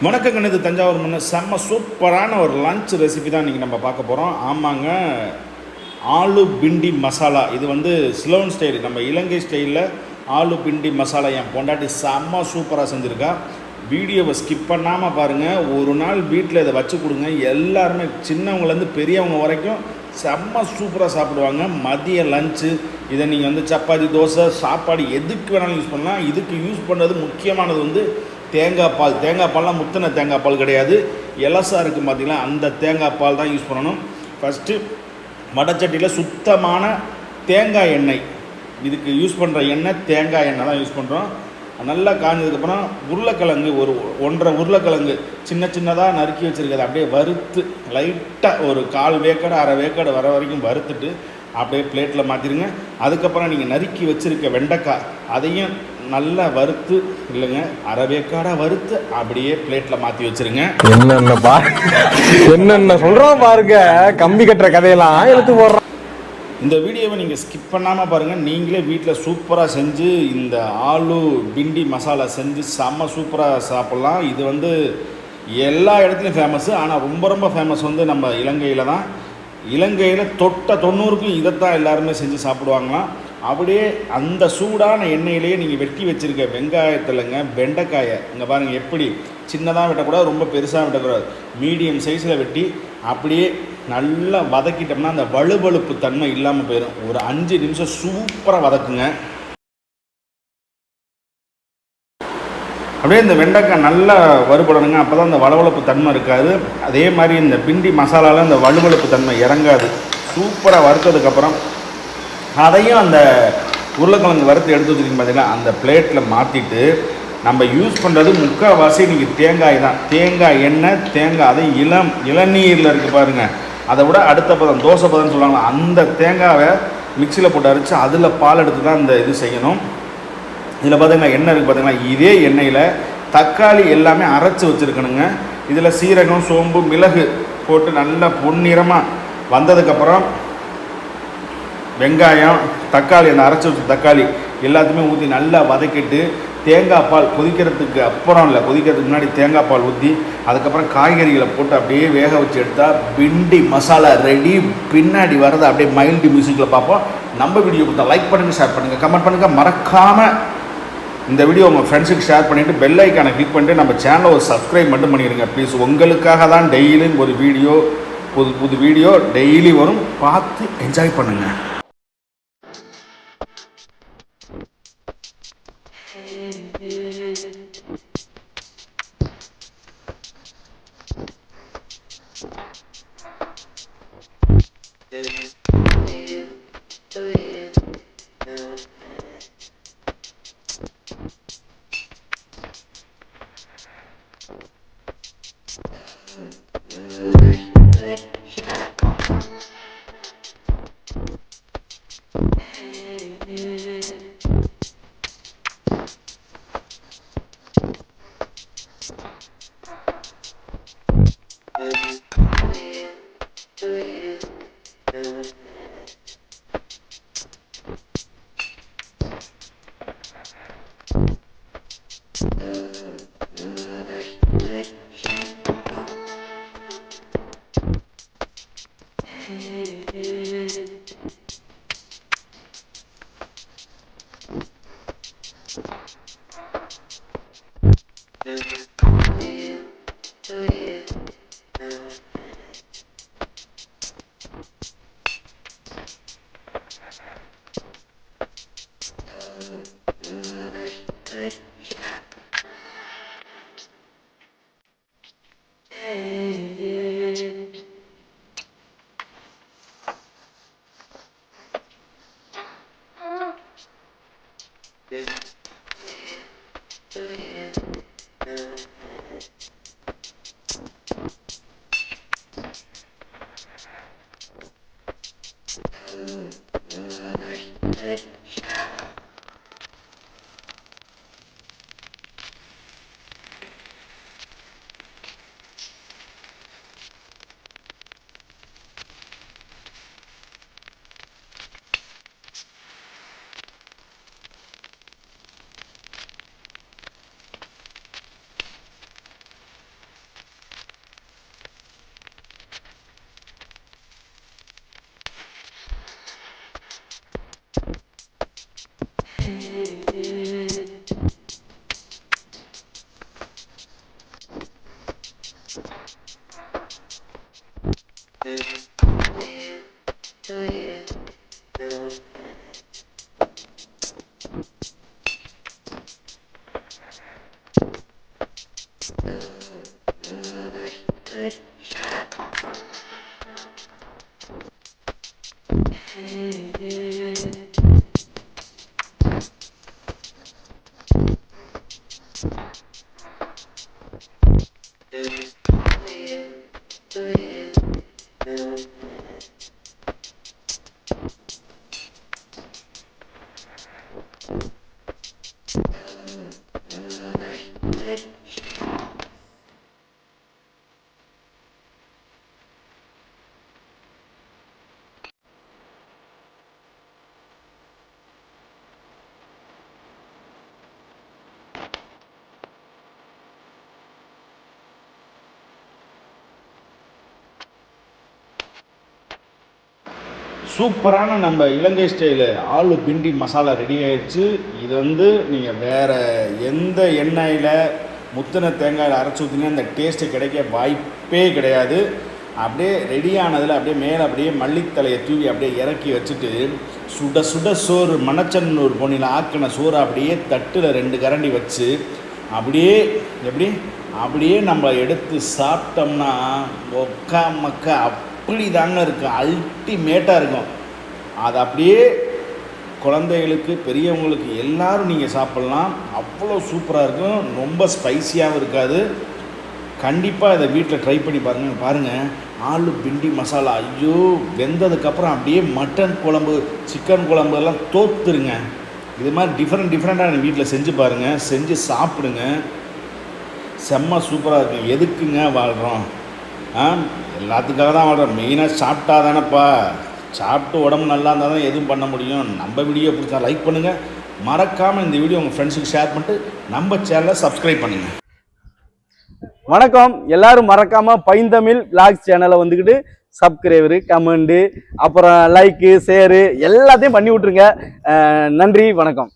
வணக்கங்க, இது தஞ்சாவூர் மண்ணு. செம்ம சூப்பரான ஒரு லஞ்ச் ரெசிபி தான் இன்றைக்கி நம்ம பார்க்க போகிறோம். ஆமாங்க, ஆலு பிண்டி மசாலா. இது வந்து சிலோன் ஸ்டைல், நம்ம இலங்கை ஸ்டைலில் ஆலு பிண்டி மசாலா. என் பொண்டாட்டி செம்ம சூப்பராக செஞ்சுருக்கா. வீடியோவை ஸ்கிப் பண்ணாமல் பாருங்கள். ஒரு நாள் வீட்டில் இதை வச்சு கொடுங்க. எல்லாருமே சின்னவங்கலேருந்து பெரியவங்க வரைக்கும் செம்ம சூப்பராக சாப்பிடுவாங்க. மதிய லஞ்சு இதை நீங்கள் வந்து சப்பாத்தி, தோசை, சாப்பாடு எதுக்கு வேணாலும் யூஸ் பண்ணலாம். இதுக்கு யூஸ் பண்ணுறது முக்கியமானது வந்து தேங்காய் பால். தேங்காய் பால்லாம் முத்தின தேங்காய் பால் கிடையாது, எலசா இருக்குது பார்த்தீங்களா, அந்த தேங்காய் பால் தான் யூஸ் பண்ணணும். ஃபஸ்ட்டு வடச்சட்டியில் சுத்தமான தேங்காய் எண்ணெய், இதுக்கு யூஸ் பண்ணுற எண்ணெய் தேங்காய் எண்ணெய் தான் யூஸ் பண்ணுறோம். நல்லா காஞ்சதுக்கப்புறம் உருளைக்கிழங்கு, ஒரு 1.5 உருளைக்கிழங்கு சின்ன சின்னதாக நறுக்கி வச்சுருக்கிறது அப்படியே வறுத்து லைட்டாக ஒரு 1/4 வேக்காடு 1/2 வேக்காடு வர வரைக்கும் வறுத்துட்டு அப்படியே பிளேட்டில் மாற்றிடுங்க. அதுக்கப்புறம் நீங்கள் நறுக்கி வச்சுருக்க வெண்டைக்காய் அதையும் நல்லா வறுத்து, இல்லைங்க 1/2 வேக்காடாக வறுத்து அப்படியே பிளேட்டில் மாற்றி வச்சுருங்க. என்னென்ன சொல்கிறோம் பாருங்க, கம்பி கட்டுற கதையெல்லாம் எடுத்து போடுறோம். இந்த வீடியோவை நீங்கள் ஸ்கிப் பண்ணாமல் பாருங்கள். நீங்களே வீட்டில் சூப்பராக செஞ்சு இந்த ஆலு பிண்டி மசாலா செஞ்சு செம்ம சூப்பராக சாப்பிட்லாம். இது வந்து எல்லா இடத்துலையும் ஃபேமஸ்ஸு, ஆனால் ரொம்ப ரொம்ப ஃபேமஸ் வந்து நம்ம இலங்கையில் தான். இலங்கையில் தொட்ட 90க்கும் இதைத்தான் எல்லாருமே செஞ்சு சாப்பிடுவாங்களாம். அப்படியே அந்த சூடான எண்ணெயிலேயே நீங்கள் வெட்டி வச்சுருக்க வெங்காயத்தில்ங்க வெண்டைக்காயை இங்கே பாருங்கள், எப்படி சின்னதாக வெட்டக்கூடாது, ரொம்ப பெருசாக வெட்டக்கூடாது, மீடியம் சைஸில் வெட்டி அப்படியே நல்லா வதக்கிட்டோம்னா அந்த வலுவழுப்பு தன்மை இல்லாமல் போயிடும். ஒரு 5 நிமிஷம் சூப்பராக வதக்குங்க. அப்படியே இந்த வெண்டைக்காய் நல்லா வறுபடணுங்க, அப்போ தான் இந்த வலுவழுப்பு தன்மை இருக்காது. அதே மாதிரி இந்த பிண்டி மசாலாவில் இந்த வலுவழுப்பு தன்மை இறங்காது. சூப்பராக வறுத்ததுக்கப்புறம் அதையும் அந்த உருளைக்கிழங்கு வறுத்து எடுத்து வச்சுருக்கீங்க பார்த்தீங்கன்னா, அந்த பிளேட்டில் மாற்றிட்டு நம்ம யூஸ் பண்ணுறது முக்கால்வாசி நீங்கள் தேங்காய் தான். தேங்காய் எண்ணெய், தேங்காய் அதையும் இளநீரில் இருக்குது பாருங்கள், அதை விட அடுத்த பதம் தோசை பதம்னு சொல்லுவாங்க, அந்த தேங்காவை மிக்சியில் போட்டு அரைச்சி அதில் பால் எடுத்து தான் இந்த இது செய்யணும். இதில் பார்த்தீங்கன்னா எண்ணெய் இருக்குது பார்த்தீங்கன்னா, இதே எண்ணெயில் தக்காளி எல்லாமே அரைச்சி வச்சுருக்கணுங்க. இதில் சீரகம், சோம்பு, மிளகு போட்டு நல்லா பொன்னிறமாக வந்ததுக்கப்புறம் வெங்காயம், தக்காளி, அந்த அரைச்சி வச்ச தக்காளி எல்லாத்தையுமே ஊற்றி நல்லா வதக்கிட்டு தேங்காய் பால் கொதிக்கிறதுக்கு அப்புறம் இல்லை, கொதிக்கிறதுக்கு முன்னாடி தேங்காய் பால் ஊற்றி அதுக்கப்புறம் காய்கறிகளை போட்டு அப்படியே வேக வச்சு எடுத்தால் பிண்டி மசாலா ரெடி. பின்னாடி வரதை அப்படியே மைல்டு மியூசிக்கில் பார்ப்போம். நம்ம வீடியோ கொடுத்தா லைக் பண்ணுங்கள், ஷேர் பண்ணுங்கள், கமெண்ட் பண்ணுங்கள். மறக்காமல் இந்த வீடியோ உங்கள் ஃப்ரெண்ட்ஸுக்கு ஷேர் பண்ணிவிட்டு பெல் ஐக்கானை கிளிக் பண்ணிட்டு நம்ம சேனலை ஒரு சப்ஸ்கிரைப் மட்டும் பண்ணிடுங்க ப்ளீஸ். உங்களுக்காக தான் டெய்லியும் ஒரு வீடியோ, புது வீடியோ டெய்லி வரும், பார்த்து என்ஜாய் பண்ணுங்கள். சூப்பரான நம்ம இலங்கை ஸ்டைலு ஆலு பிண்டி மசாலா ரெடி ஆயிடுச்சு. இது வந்து நீங்கள் வேறு எந்த எண்ணெயில் முத்தின தேங்காயில் அரைச்சி ஊற்றினா அந்த டேஸ்ட்டு கிடைக்க வாய்ப்பே கிடையாது. அப்படியே ரெடி ஆனதில் அப்படியே மேலே அப்படியே மல்லித்தலையை தூவி அப்படியே இறக்கி வச்சுட்டு சுட சுட சோறு மணச்சன்னூர் பொன்னியில் ஆக்கின சோறு அப்படியே தட்டில் 2 கரண்டி வச்சு அப்படியே எப்படி அப்படியே நம்ம எடுத்து சாப்பிட்டோம்னா ஒக்கா மக்கா அப்படி தாங்க இருக்கும். அல்டிமேட்டாக இருக்கும். அது அப்படியே குழந்தைகளுக்கு பெரியவங்களுக்கு எல்லோரும் நீங்கள் சாப்பிட்லாம். அவ்வளோ சூப்பராக இருக்கும். ரொம்ப ஸ்பைஸியாகவும் இருக்காது. கண்டிப்பாக இதை வீட்டில் ட்ரை பண்ணி பாருங்கள். ஆலு பிண்டி மசாலா ஐயோ வெந்ததுக்கப்புறம் அப்படியே மட்டன் குழம்பு சிக்கன் குழம்பு எல்லாம் தோத்துருங்க. இது மாதிரி டிஃப்ரெண்ட்டாக நீங்கள் வீட்டில் செஞ்சு பாருங்கள். செஞ்சு சாப்பிடுங்க. செம்ம சூப்பராக இருக்கும். எதுக்குங்க வாழ்கிறோம்? எல்லாத்துக்காக தான் வாழ்கிறோம். மெயினாக சாப்பிட்டா தானேப்பா. சாப்பிட்டு உடம்பு நல்லா இருந்தால் தான் எதுவும் பண்ண முடியும். நம்ம வீடியோ பிடிச்சா லைக் பண்ணுங்கள். மறக்காமல் இந்த வீடியோ உங்கள் ஃப்ரெண்ட்ஸுக்கு ஷேர் பண்ணிட்டு நம்ம சேனலை சப்ஸ்கிரைப் பண்ணுங்கள். வணக்கம். எல்லாரும் மறக்காம பைந்தமிழ் விளாக்ஸ் சேனலை வந்துக்கிட்டு சப்ஸ்கிரைபரு கமெண்டு அப்புறம் லைக்கு ஷேரு எல்லாத்தையும் பண்ணி விட்ருங்க. நன்றி, வணக்கம்.